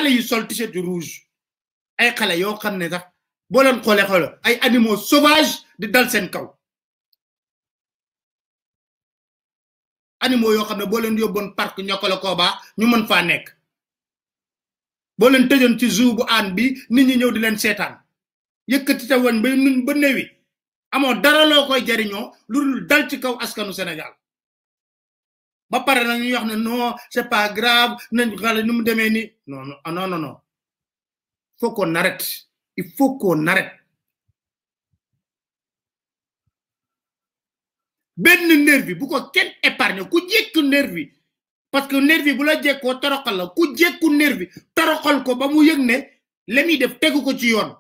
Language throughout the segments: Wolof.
xale yu sol t-shirt rouge ay xale yoo xam ne sax boo leen xoolee ay animaux sauvages di dal seen kaw animaux yoo xam ne boo leen yóbboon parc ñokkale Koba ñu mën faa nekk boo leen tëjoon ci zoo bu aan bi nit ñi ñëw di leen seetaan yëkkati ta woon ba newi amoo dara loo koy jariñoo lu dul dal ci kaw askanu Sénégal ba pare nag ñuy wax ne non c'est pas grave nañ xale nu mu demee ni non non non non faut qu'on arrête il faut qu'on arrête benn nervi bu ko kenn épargne ku jekku nervi parce que nervi bu la jekkoo toroxal la ku jekku nervi toroxal ko ba mu yëg ne la muy def tegu ko ci yoon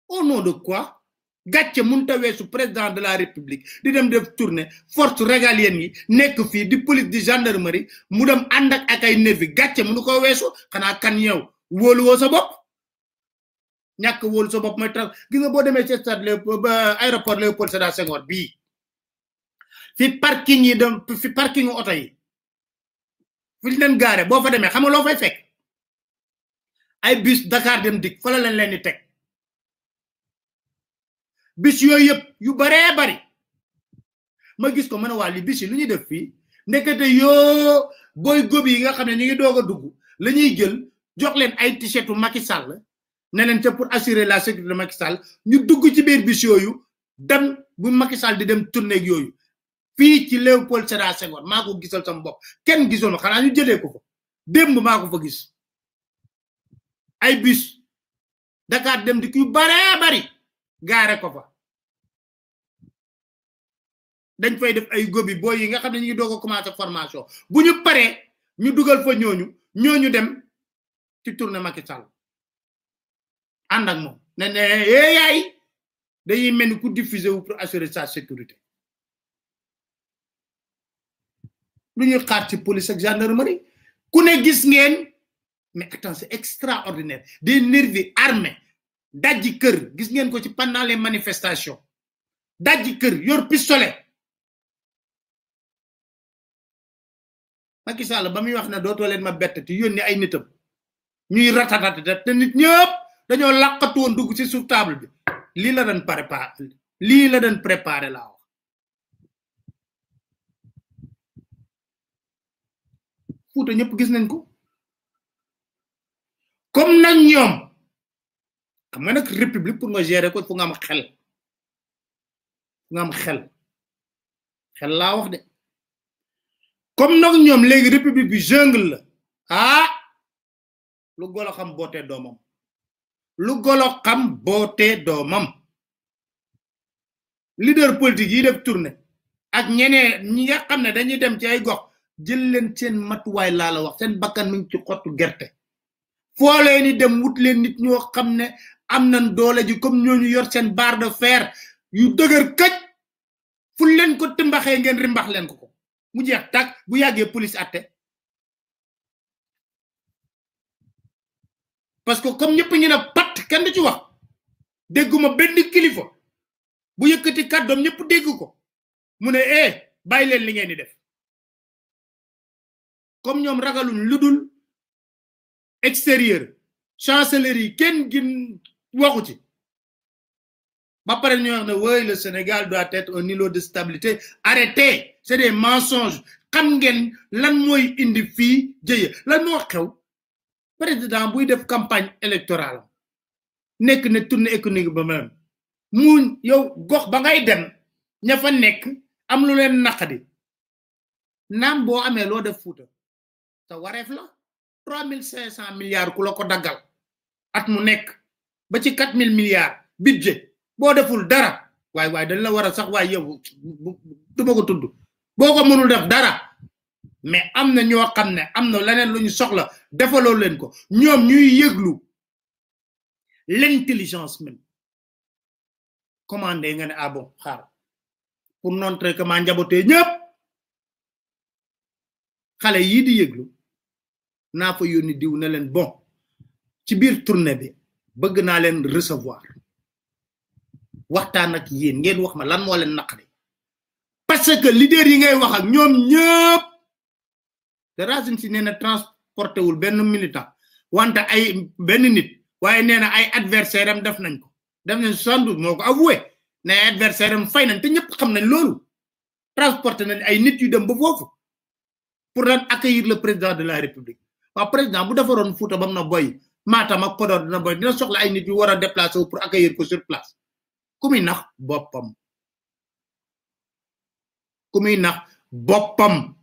au nom de quoi gàcce mënta weesu président de la république di dem def tournée force régalienne yi nekk fii di police di gendarmerie mu dem ànd ak ay nervi gàcce mënu ko weesu xanaa kan yow wóoluwoo sa bopp ñàkk wóolu sa bopp mooy tax gis nga boo demee ci stade aéroport Léopold Sédar Senghor bii fi parking yi dem fi parking oto yi fi ñu leen gaare boo fa demee xam nga loo fay fekk ay bus Dakar Dem Dikk fa la leen di teg bis yooyu yëpp yu baree bari ma gis ko mën a waa li bis yi lu ñuy def fii ndekete yoo booy góob yi nga xam ne ñu ngi doog a dugg la ñuy jël jox leen ay t-shirtu Macky Sall ne leen ca pour assurer la sécurité de Macky Sall ñu dugg ci biir bis yooyu dem bu Macky Sall di dem tournée ak yooyu fii ci Léopold Sédar Senghor maa ko gisal sama bopp kenn gisoon xanaa ñu jëlee ko fa démb maa ko fa gis ay bis Dakar Dem Dikk yu baree bari gaare ko fa dañ fay def ay gobi boy yi nga xam ne ñu ngi doog a commencé formation bu ñu paree ñu dugal fa ñooñu dem ci tournée Macky Sall ànd ak moom ne yaay dañuy mel ni ku diffuser wu pour assurer sa sécurité lu ñu xaar ci police ak gendarmerie ku ne gis ngeen mais attends c'est extraordinaire des nervis armés dajji kër gis ngeen ko ci pendant les manifestations dajji kër yor pistolet Macky Sall ba muy wax ne dootoo leen ma bett te yónni ay nitam ñuy ratatata te nit ñëpp dañoo làqatu woon dugg ci suuf table bi lii la doon préparé laa wax Fuuta ñëpp gis nañ ko comme nag ñoom xam nga nag république pour nga gérer ko fu nga am xel laa wax de comme nag ñoom léegi république bi jungle la lu golo xam bootee doomam leader politique yi def tournée ak ñeneen ñi nga xam ne dañuy dem ci ay gox jël leen seen matuwaay laa la wax seen bakkan mi ngi ci xottu gerte foo leen ni dem wut leen nit ñoo xam ne am nañ doole ji comme ñooñu yor seen barre de fer yu dëgër këj fu leen ko timbaxee ngeen rimbax leen ko mu jeex tàkk bu yàggee police atte parce que comme ñëpp ñu ne pat kenn du ci wax dégguma benn kilifa bu yëkkati kàddoom ñëpp dégg ko mu ne bàyyi leen li ngeen di def comme ñoom ragaluñ lu dul extérieur chancellerie kenn gin waxu ci ba pare ñu wax ne oui le Sénégal doit être un îlot de stabilité arrêtez c'est des mensonges xam ngeen lan mooy indi fii jëye lan moo xew président buy def campagne électorale nekk ne tournée économique ba même mu yow gox ba ngay dem ña fa nekk am lu leen naqadi naam boo amee loo def Fuuta sa wareef la 3500 milliards ku la ko daggal at mu nekk ba ci 4000 milliards budget boo deful dara waaye dañ la war a sax waaye yow du ma ko tudd boo ko mënul def dara mais am na ñoo xam ne am na leneen lu ñu soxla defaloo leen ko ñoom ñuy yëglu l'intelligence même commandé nga ne bon xaar pour montrer que maa njabootee ñëpp xale yii di yëglu naa fa yónni diw ne leen bon ci biir tournée bi bëgg naa leen recevoir waxtaan ak yéen ngeen wax ma lan moo leen naqari parce que leader yi ngay wax ak ñoom ñëpp te Racine Sy nee na transporté wul benn militant wante ay benn nit waaye nee na ay adversaire am def nañ ko def nañ 72 moo ko avoué ne ay adversaire am fay nañ te ñëpp xam nañ loolu transporté nañ ay nit yu dem ba foofu pour lan accueillir le président de la république waaw président bu defaroon Fouta bam na boy Matam ak Podor dina boy dina soxla ay nit yu war a déplacer wu pour accueillir ko sur place ku muy nax boppam ku muy nax boppam.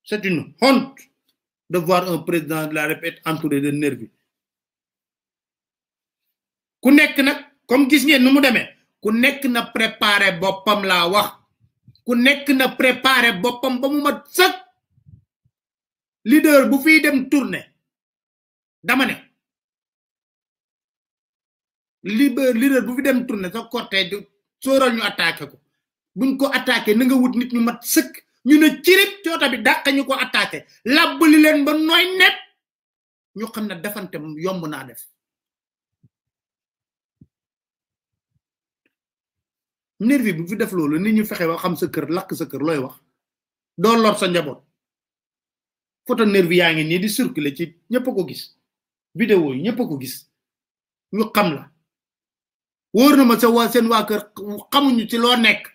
C'est une honte de voir un président de la République entouré de nervis. Ku nek nak comme gis ngeen numu démé ku nek na préparer bopam la wax ku nek na préparer bopam ba mu mat sax leader bu fi dem tourner dama né leader bu fi dem tourner sa cortège soral ñu attaquer ko buñ ko attaquer na nga wut nit ñu mat seuk ñu ne cirip coota bi dàq ñu ko attaqué labbali leen ba nooy net ñu xam ne defante yomb naa def nervi bu fi def loolu nit ñu fexe ba xam sa kër lakk sa kër looy wax doo lor sa njaboot photo nervi yaa ngi nii di circuler ci ñëpp ko gis vidéo yi ñëpp ko gis ñu xam la wóor na ma sa waa seen waa kër xamuñu ci loo nekk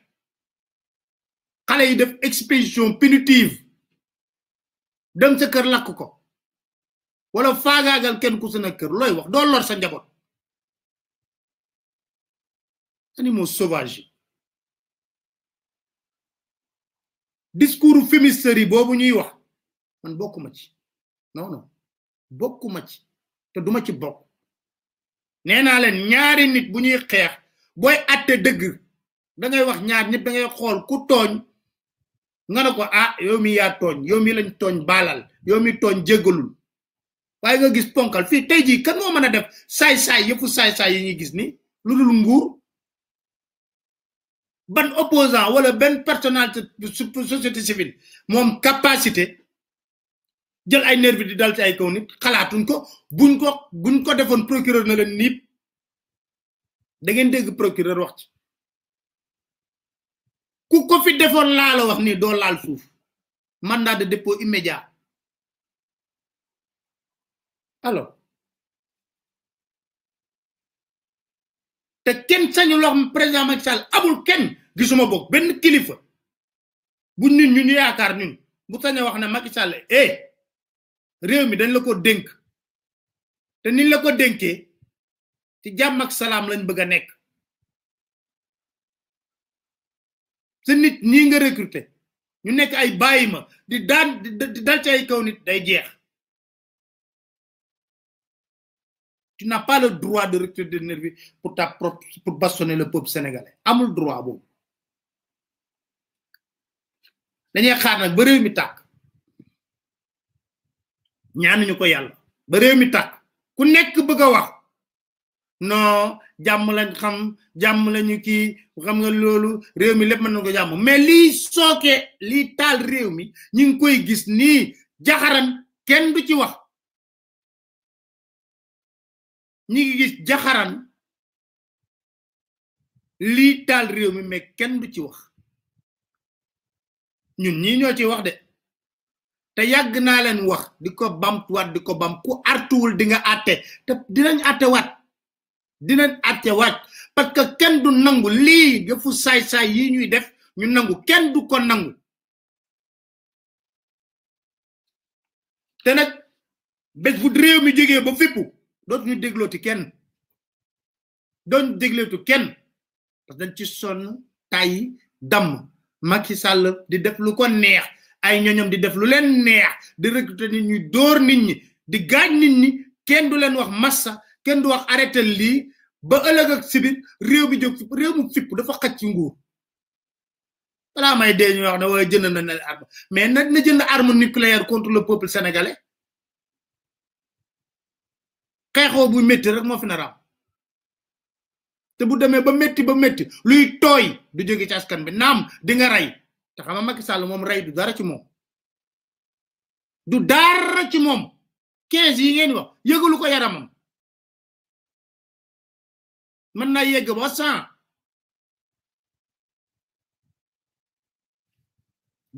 xale yi def expédition punitive dem sa kër lakk ko wala faagaagal kenn ku sa kër looy wax doo lor sa njaboot animaux sauvages discours fumisterie boobu ñuy wax man bokkuma ci non bokkuma ci te duma ci bokk nee naa leen ñaari nit bu ñuy xeex booy atte dëgg da ngay wax ñaar nit da ngay xool ku tooñ nga ne ko ah yow mi yaa tooñ yow mi lañ tooñ baalal yow mi tooñ jéggalul waaye nga gis ponkal fii tey jii kan moo mën a def saay-saay yëfu saay-saay yi ñuy gis ni lu dul nguur ban opposant wala benn personnalité société civile moom capacité jël ay nervi di dal ci ay kaw nit xalaatuñ ko buñ ko defoon procureur na leen niip da ngeen dégg procureur wax ci ku ko fi defoon laa la wax ni doo laal suuf mandat de dépôt immédiat alors te kenn sañu lox président Macky Sall amul kenn gisuma bokk benn kilifa bu nit ñu yaakaar ñun bu sañu wax ne Macky Sall réew mi dañ la ko dénk te niñ la ko dénkee ci jàmm ak salaam lañ bëgg a nekk sa nit ñi nga recruter ñu nekk ay bàyyima di daan di dal ci ay kaw nit day jeex tu n'as pas le droit de recruter des nervis pour bastonner le peuple sénégalais amul droit boobu dañuy xaar nag ba réew mi tàkk ñaanuñu ko yàlla ba réew mi tàkk ku nekk bëgg a wax non jàmm lañ xam jàmm lañu kii xam nga loolu réew mi lépp mën na ko jàmm mais lii sooke lii taal réew mi ñu ngi koy gis nii jaxaran kenn du ci wax ñi ngi gis jaxaran lii taal réew mi mais kenn du ci wax ñun ñii ñoo ci wax de te yàgg naa leen wax di ko bamtuwaat di ko bam ku artuwul di nga àtte te dinañ àtte waat parce que kenn du nangu lii defu saay-saay yi ñuy def ñu nangu kenn du ko nangu te nag bés bu réew mi jógee ba fippu dootu ñu déglooti kenn doon déglootu kenn parce que dañ ci sonn tay damm Macky Sall di def lu ko neex ay ñoñom di def lu leen neex di recruter nit ñi door nit ñi di gaañ nit ñi kenn du leen wax massa kenn du wax arrêté lii ba ëllëg ak sibir réew bi jóg réew mu fipp dafa xaj ci nguur balaa may dee ñu wax ne waaye jënd na arme mais na jënd arme nucléaire contre le peuple sénégalais xeexoo bu métti rek moo fi na raam te bu demee ba métti luy tooy du jóge ci askan bi naam di nga rey te xam nga Macky Sall moom rey du dara ci moom 15 yi ngeen wax yëgalu ko yaramam mën naa yegg ba 100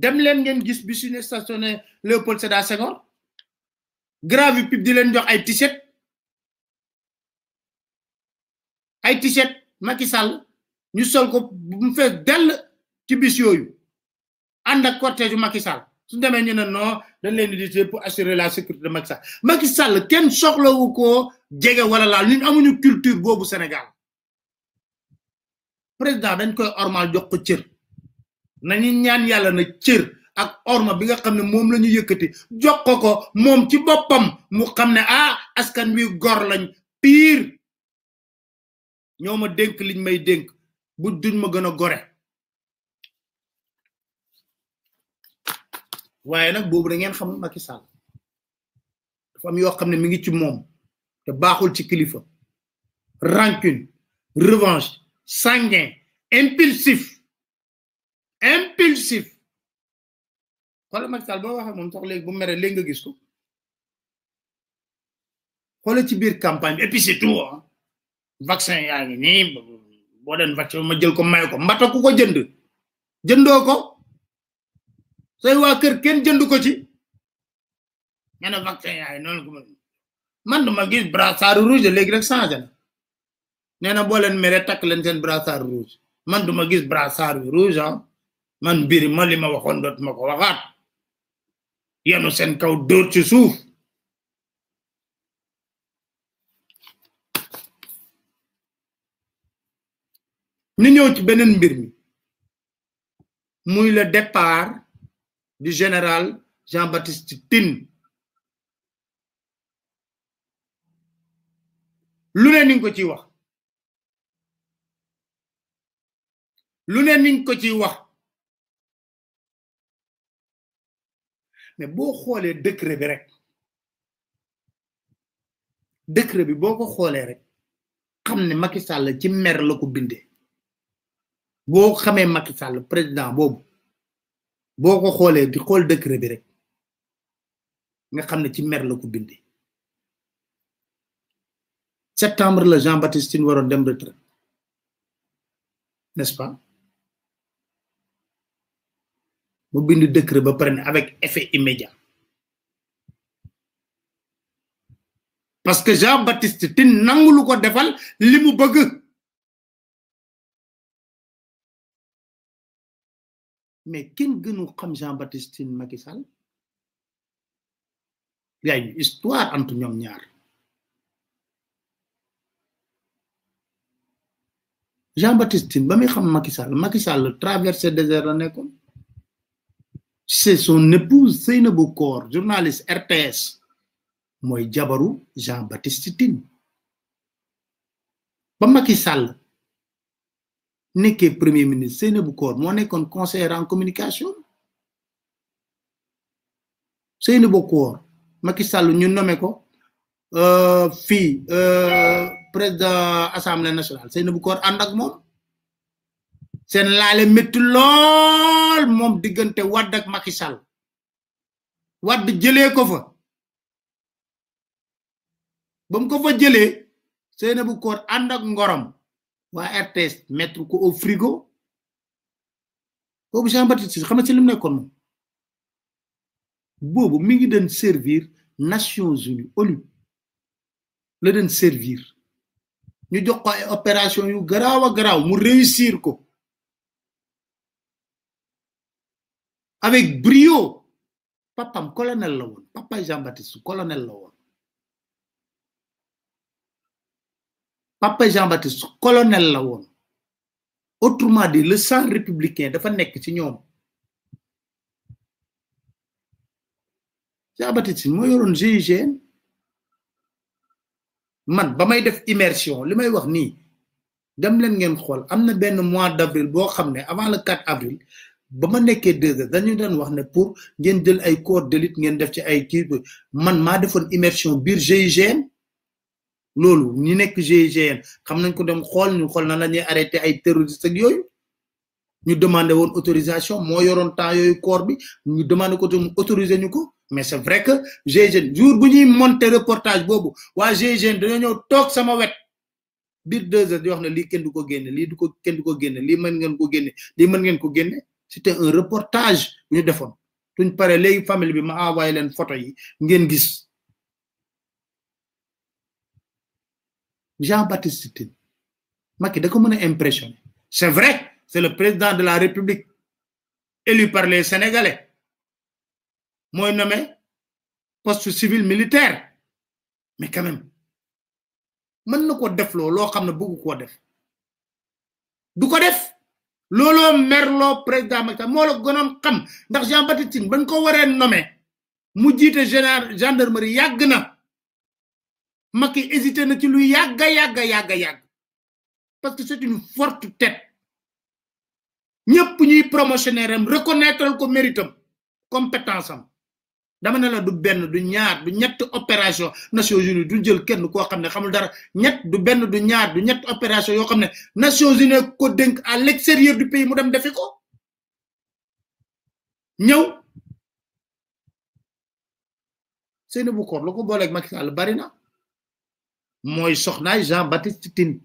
dem leen ngeen gis bi suñu stationné Léopold Sédar Senghor grave pub di leen jox ay t-shirt Macky Sall ñu sol ko bu mu fees dell ci bis yooyu ànd ak cortège Macky Sall su demee ñu ne non dañ leen di pour assurer la sécurité de Macky Sall Macky Sall kenn soxlawu ko jege wala laal ñun amuñu culture boobu Sénégal président dañ koy ormal jox ko cër nañu ñaan yàlla na cër ak orma bi nga xam ne moom la ñu yëkkati jox ko moom ci boppam mu xam ne askan wi gor lañ pire ñoo ma dénk liñ may dénk bu duñ ma gën a gore waaye nag boobu da ngeen xam Macky Sall dafa am yoo xam ne mi ngi ci moom te baaxul ci kilifa rancune revanche sanguin impulsif xoolal Macky Sall boo waxee moom sax léegi bu mere léegi nga gis ko xoolal ci biir campagne bi et puis c'est tout vaccin yaa ngi nii boo den vaccin ma jël ko may ko mbata ku ko jëndoo ko say waa kër kenn jënd ko ci nga ne vaccin yaa ngi noonu ko man duma gis brassard rouge léegi rek changé na nee na boo leen mere takk leen seen brassard rouge man duma gis brassard rouge man mbiri ma li ma waxoon dootuma ko waxaat yenu seen kaw dóor ci suuf ñu ñëw ci beneen mbir mi muy le départ du général Jean-Baptiste Tine lu ne niñ ko ciy wax mais boo xoolee décret bi boo ko xoolee rek xam ne Macky Sall ci mer la ko bindee boo xamee Macky Sall président boobu boo ko xoolee di xool décret bi rek nga xam ne ci mer la ko bindee septembre la Jean-Baptiste Tine waroon dem retraite n'est-ce pas mu bind décret ba pare avec effet immédiat parce que Jean-Baptiste Tine nangulu ko defal li mu bëgg mais kenn gënu xam Jean-Baptiste Tine Macky Sall y a une histoire entre ñoom ñaar Jean-Baptiste Tine ba muy xam Macky Sall traversé désert la nekkoon c'est son épouse Seynabou Kor journaliste RTS mooy jabaru Jean-Baptiste Tine ba Macky Sall nekkee premier ministre Seynabou Kor moo nekkoon conseiller en communication Seynabou Kor Macky Sall ñu nommé ko fii président assemblée nationale Seynabou Kor ànd ak moom seen laale métti lool moom diggante Wade ak Macky Sall Wade jëlee ko fa ba mu ko fa jëlee Seynabou Kor ànd ak ngorom waa RTS mettre ko au frigo boobu Jean-Baptiste xam nga ci li mu nekkoon moom boobu mi ngi doon servir Nations Unies ONU la doon servir ñu jox ko ay opération yu garaaw a garaaw mu réussir ko avec brio papam colonel la woon papa Jean-Baptiste colonel la woon papa Jean-Baptiste colonel la woon autrement dit le sang républicain dafa nekk ci ñoom Jean-Baptiste moo yoroon GIGN man ba may def immersion li may wax nii dem leen ngeen xool am na benn mois d'avril boo xam ne avant le 4 avril ba ma nekkee 2 heures dañu doon wax ne pour ngeen jël ay corps d'élite ngeen def ci ay kii man maa defoon immersion biir GIGN loolu ñi nekk GIGN xam nañ ko dem xool ñu xool na la ñuy arrêté ay terroristes ak yooyu ñu demandé woon autorisation moo yoroon temps yooyu corps bi ñu demandé ko mu autoriser ñu ko mais c'est vrai que GIGN jour bu ñuy monter reportage boobu waa GIGN dañoo ñëw toog sama wet biir 2 heures di wax ne lii kenn du ko génne lii kenn du ko génne lii mën ngeen ko génne lii mën ngeen ko génne c'était un reportage ñu defoon tuñ pare léegi famille bi ma envoyé leen photo yi ngeen gis Jean-Baptiste Tine Macky da ko mën a impressionné c'est vrai c'est le président de la République élu par les Sénégalais mooy nommé poste civil militaire mais quand même mën na ko def loo xam ne bëgg koo def du ko def looloo merloo président Macky moo la gënoon xam ndax Jean-Baptiste Tine bañ ko waree nommé mu jiite gendarmerie yàgg na Macky hésité na ci lu yàgga parce que c'est une forte tête ñëpp ñuy promotionnaire am reconnaître ko méritam compétence am dama ne la du benn du ñaar du ñett opération Nations Unies du jël kenn koo xam ne xamul dara ñett du benn du ñaar du ñett opération yoo xam ne Nations Unies ko dénk à l'extérieur du pays mu dem defi ko ñëw Seynabou Koor lu ko booleeg Macky Sall bari na mooy soxnaay Jean-Baptiste Tine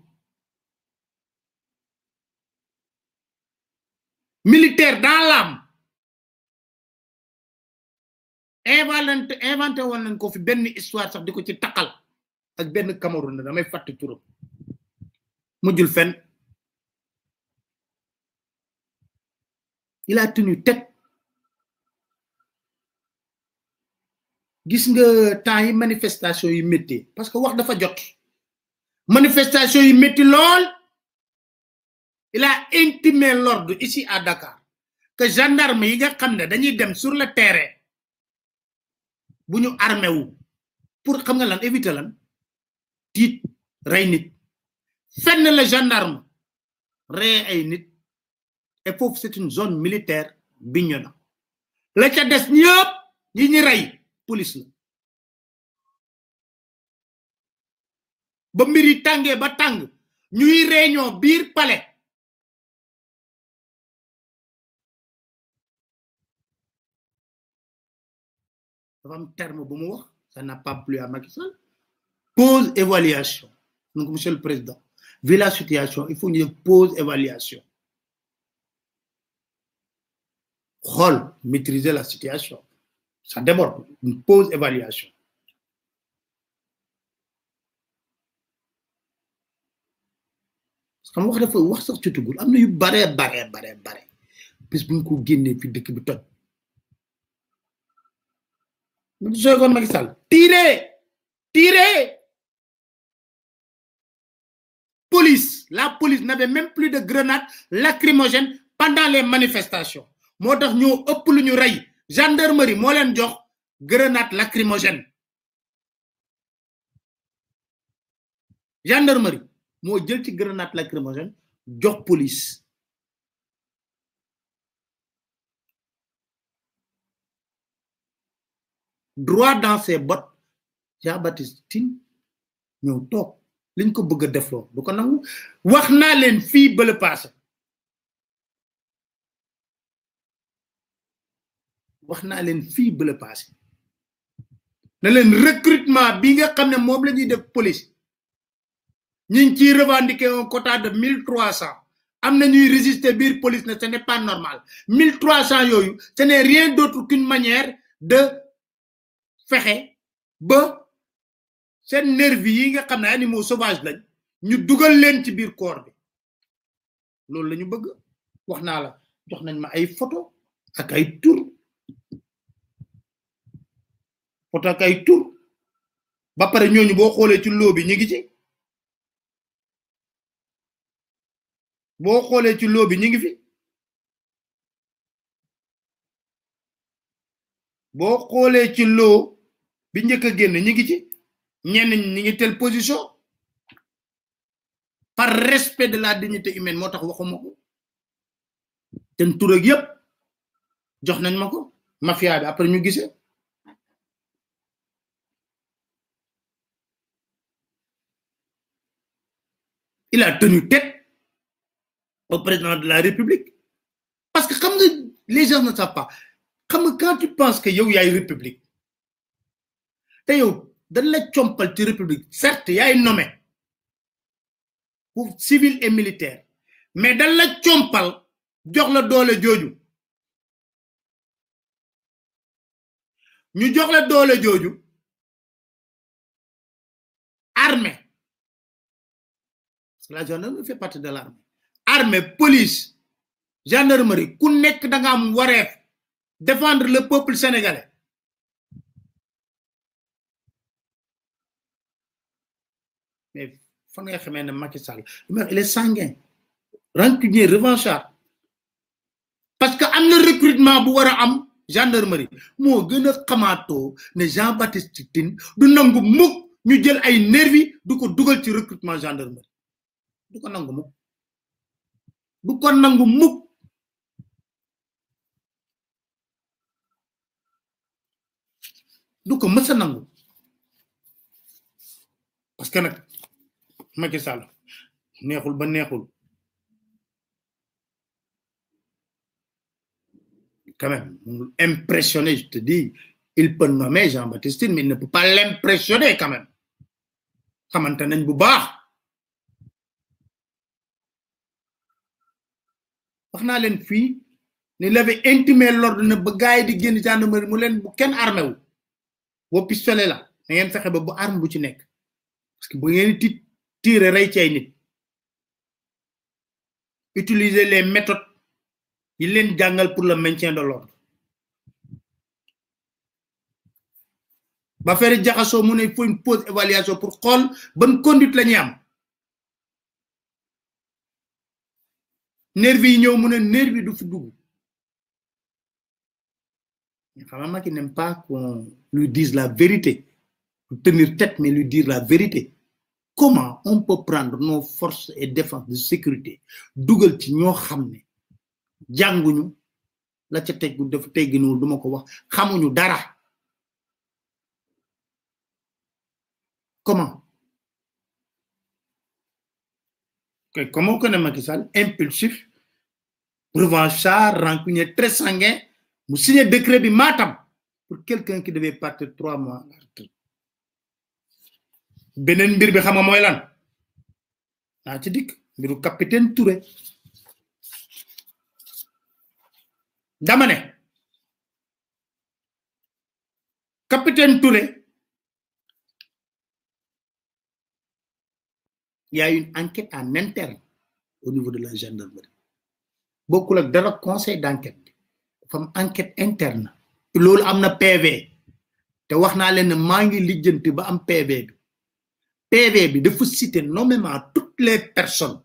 militaire dans l'âme inventé woon nañ ko fi benn histoire sax di ko ci takkal ak benn Cameroun damay fàtte turam mujjul fenn il a tenu tête gis nga temps yi manifestation yi métti parce que wax dafa jot manifestation yi métti lool il a intimé l'ordre ici à Dakar que gendarme yi nga xam ne dañuy dem sur le terrain bu ñu armé wu pour xam nga lan éviter lan tiit rey nit fenn la gendarme rey ay nit et foofu c'est une zone militaire Bignona la ca des ñëpp yi ñu rey police la ba mbir yi tàngee ba tàng ñuy réunion biir palais dafa am terme bu mu wax ça n'a pas plu à Macky Sall pause évaluation donc monsieur le président vu la situation il faut ñu pause évaluation xool maîtriser la situation ça déborde une pause évaluation xam wax dafa wax sax ci tugul am na yu bare bis bu ñu ko génnee fi dëkk bi toj mu soogoon Macky Sall tirez la police n'avait même plus de grenades lacrymogènes pendant les manifestations moo tax ñoo ëpp lu ñu rey gendarmerie moo leen jox grenade lacrymogène gendarmerie moo jël ci grenade lacrymogène jox police droit dans ses bottes Jean-Baptiste Tine ñëw toog liñ ko bëgg a defloo du ko nangu wax naa leen fii ba le passé wax naa leen fii ba le passé na leen recrutement bi nga xam ne moom la ñuy def police ñu ngi ciy revendiquer un quota de 1300 am na ñuy résister biir police ne ce n'est pas normal 1300 yooyu ce n'est rien d'autre qu'une manière de fexe ba seen nervi yi nga xam ne animaux sauvages lañ ñu dugal leen ci biir corps bi loolu la ñu bëgg wax naa la jox nañ ma ay photo ak ay tur photo ak ay tur ba pare ñooñu boo xoolee ci loo bi ñu ngi ci boo xoolee ci loo bi ñu ngi fi boo xoolee ci loo bi njëkk a génn ñu ngi ci ñenn ñi ngi telle position par respect de la dignité humaine moo tax waxuma ko ten tur ak yëpp jox nañ ma ko mafia bi après ñu gisee il a tenu tête au président de la République parce que xam nga les gens ne savent pas xam nga quand tu penses que yow yaay République te yow dañ la compal ci République certes yaay nommé pour civil et militaire mais dañ la compal jox la doole jooju ñu jox la doole jooju armée La gendarmerie fait partie de l'armée. Armée, police, gendarmerie, ku nek da nga am wareef défendre le peuple sénégalais. Mais faut nga xamé ne Macky Sall il est sanguin, rancunier, revanchard. Parce que am na recrutement bu wara am gendarmerie mo gëna xamato ne Jean-Baptiste Tine du nangu mukk ñu jël ay nervi du ko dugal ci recrutement gendarmerie. Du ko nangu mukk. Du ko nangu mukk. Du ko mësa nangu. Parce que nak Macky Sall neexul ba neexul. Quand même, impressionné, je te dis, il peut nommer Jean-Baptiste Tine, mais il ne peut pas l'impressionner quand même. Xamante nañ bu baax. Wax naa leen fii ne il avait intimé l'ordre ne ba gaay di génn gendarmerie mu leen bu kenn armé wu. Bo pistolet la, da ngeen fexe ba bu arme bu ci nekk. Parce que bu ngeen di tirer rey ci ay nit. Utiliser les méthodes yi leen jàngal pour le maintien de l'ordre. Ba faire jaxaso mu ne il faut une pause évaluation pour xol ban conduite la ñuy am. Nervi yi ñëw mu ne nervi du fi dugg. Vraiment qui n'aime pas qu'on lui dise la vérité. Pour tenir tête mais lui dire la vérité. Comment on peut prendre nos forces et défenses de sécurité dugal ci ñoo xam ne jànguñu la ca teg dafa tegginuwul duma ko wax xamuñu dara. Comment? Comment on connaît Macky Sall? Impulsif, revanchard, rancunier, très sanguin. Vous signez décret bi Matam pour quelqu'un qui devait partir 3 mois à la retraite. Benen mbir bi xama moy lan? Na ci dik mbiru capitaine Touré. Dama ne capitaine Touré, il y a une enquête en interne au niveau de la gendarmerie. Beaucoup de conseil d'enquête. Fam enquête interne. Loolu amna PV. Te wax na len ma ngi lijeenti ba am PV bi. PV bi dafa citer nommément toutes les personnes,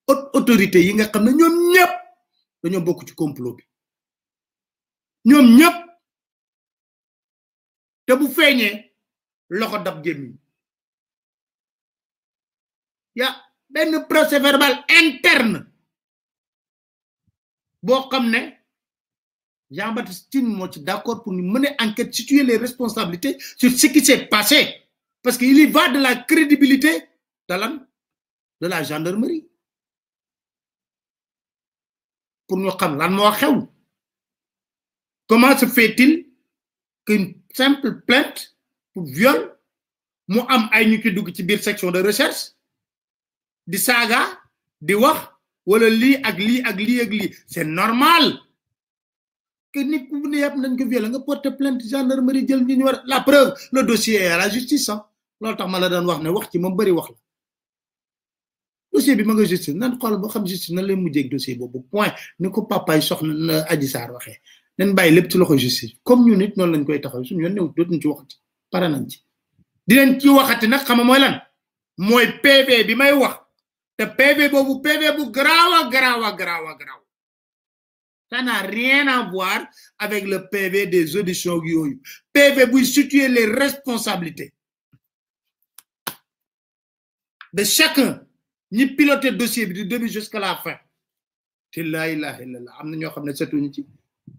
hautes autorités yi nga xamne ñom ñep dañu bokku ci complot bi. Ñom ñep te bu feñé loxo dab gémmi. Ya ben procès verbal interne bo xamne Jean-Baptiste Tine mo ci d'accord pour nous mener enquête, situer les responsabilités sur ce qui s'est passé parce qu'il y va de la crédibilité de la gendarmerie pour nous xam lan mo xew. Comment se fait-il qu'une simple plainte pour viol mu am ay ñu ci dugg ci biir section de recherche di saga di wax wala li ak li ak li ak li? C'est normal que nit ku ne yap nañ ko violé nga porter plainte gendarmerie jël ñu war la preuve, le dossier est à la justice. Loolu tax ma la doon wax ne wax ci moom bari wax la. Dossier bi ma nga justice nan xol bo xam justice nan lay mujjé ak dossier bobu point ni ko papa yi soxna Adji Sarr waxé nañ bàyyi lépp ci loxo justice comme ñu nit noonu lañ koy taxaw suñu yoon new dootuñ ci waxati pare nañ ci di leen ci waxati nag xam mooy lan mooy PV bi may wax te PV boobu PV bu garaaw. Ça n'a rien à voir avec le PV des auditions yooyu. PV buy situer les responsabilités de chacun ñi piloter dossier bi du début jusqu'à la fin. te la ilaha illallah am na ñoo xam ne setuñu ci.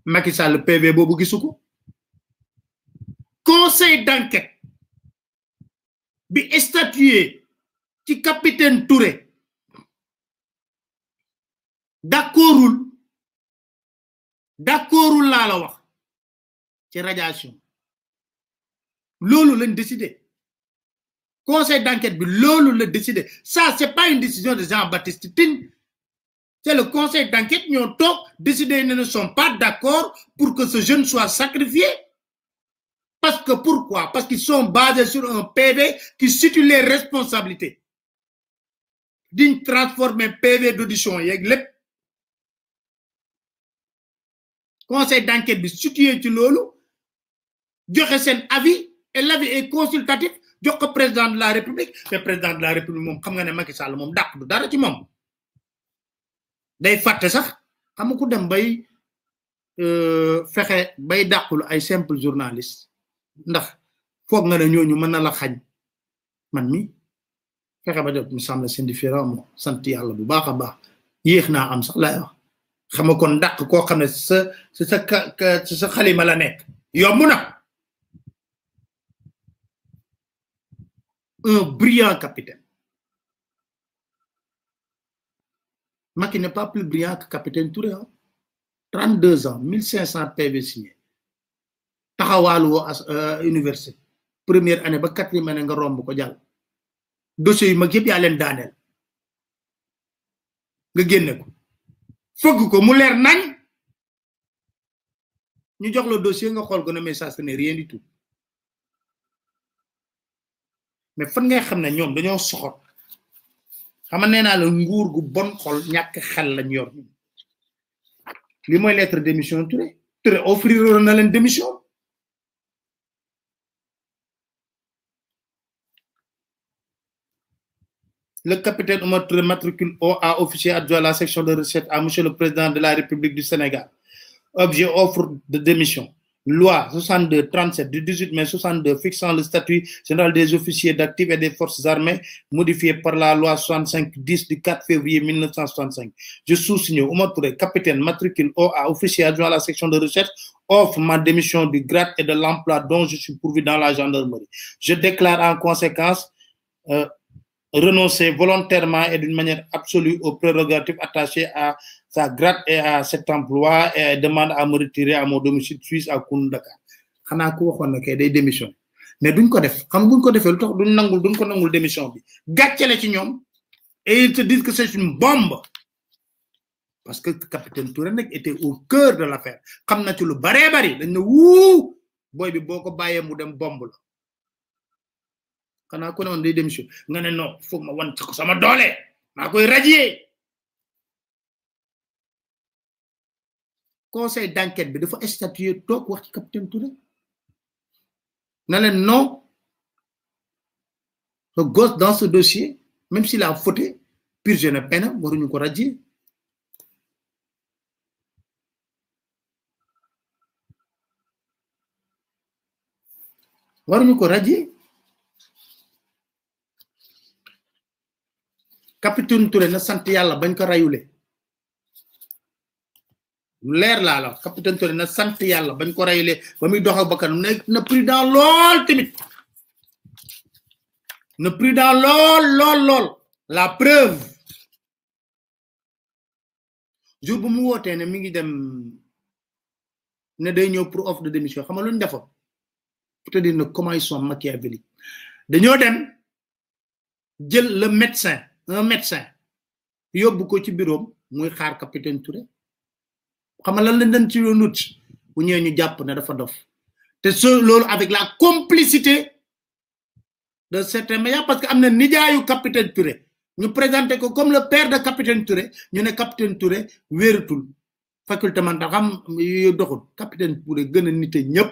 Macky Sall PV boobu gisuko. Conseil d'enquête bi statué ci capitaine Touré d'accordul laa la wax ci radiation loolu lañ décidé. Conseil d'enquête bi loolu la décidé. Ça c'est pas une décision de Jean-Baptiste Tine. C'est le conseil d'enquête qui ont décidé qu'ils ne sont pas d'accord pour que ce jeune soit sacrifié. Parce que pourquoi? Parce qu'ils sont basés sur un PV qui situe les responsabilités. diñ transformer PV d'audition yeeg lépp conseil d'enquête bi situé ci loolu joxe seen avis et l'avis est consultatif jox ko président de la république te président de la république moom xam nga ne Macky Sall moom dàq du dara ci moom day fàtte sax xam nga ku dem bay fexe bay dàqul ay simple journaliste ndax foog nga ne ñooñu mën na la xañ man mi fexe ba def me semble c'est différent mo sant yàlla bu baax a baax yéex naa am sax lay wax xam nga kon dàq koo xam ne sa xalima la nekk yomb na un brillant capitaine Macky n'est pas plus brillant que capitaine Touré 32 ans 1500 PV signés taxawaalu woo université première année ba 4e année nga romb ko jàll dossier yu mag yëpp yaa leen daaneel nga génne ko fëgg ko mu leer nañ ñu jox la dossier nga xool ko ne mais ça ce n'est rien du tout mais fan ngay xam ne ñoom dañoo soxot xam nga nee naa la nguur gu bon xol ñàkk xel lañ yor li mooy lettre démission Touré offrir na leen démission le capitaine Oumar Touré matricule A officier adjoint à la section de recherche à monsieur le président de la République du Sénégal objet offre de démission loi 62-37 du 18 mai 62 fixant le statut général des officiers d'actifs et des forces armées modifié par la loi 65-10 du 4 février 1965. Je sous-signe Oumar Touré, capitaine matricule A officier adjoint à la section de recherche, offre ma démission du grade et de l'emploi dont je suis pourvu dans la gendarmerie. Je déclare en conséquence renoncer volontairement et d'une manière absolue aux prérogatives attachées à sa grade et à cet emploi et demande à me retirer à mon domicile suisse à Kounou Dakar. Xana ko waxon na kay day démission mais duñ ko def xam buñ ko defé lu tax duñ ko nangul démission bi gatché la ci ñom et ils te disent que c'est une bombe parce que capitaine Touré nak était au cœur de l'affaire xam na ci lu bare bari dañ na wu boy bi boko bayé mu dem bombe la xana ko non day démission nga né non faut ma wan ko sama doolé ma koy radier conseil d'enquête bi dafa statuer tok wax ci capitaine Touré na len non le gosse dans ce dossier même s'il a fauté purgé na peine waruñu ko radier capitaine Touré na sant yalla bañ ko rayulé leer la la capitaine Touré na sant yalla bañ ko rayulé ba muy dox ak bakkan na prudent lol timit na prudent lol la preuve jour bu mu woté né mi ngi dem né day ñëw pour offre de démission xam nga luñ defo pour te dire comment ils sont machiavéliques dañoo dem jël le médecin un médecin yóbbu ko ci bureau muy xaar capitaine Touré xam nga lan la dañ ci nut bu ñëw ñu jàpp ne dafa dof te loolu avec la complicité de certains médias parce que am na nijaayu capitaine Touré ñu présenté ko comme le père de capitaine Touré ñu ne capitaine Touré wératul faculté man xam yu doxul capitaine Touré gën a nite ñëpp